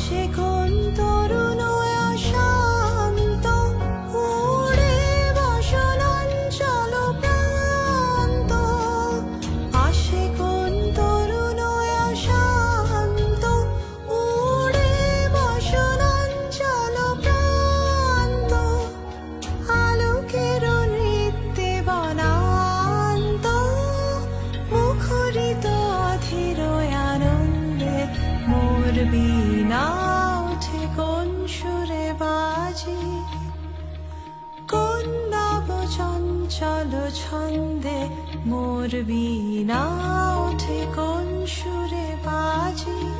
আসে কোন তরুণ শান্ত উড়ে বসনাঞ্চল প্রান্ত আসে কোন তরুণ শান্ত উড়ে বসনাঞ্চল প্রান্ত আলোকের নৃত্যে বনান্ত মুখরিত অধীর আনন্দে মোর বীণা ওঠে কোন সুরে বাজি কোন নব চঞ্চল ছন্দে মোর বীণা ওঠে কোন সুরে বাজি।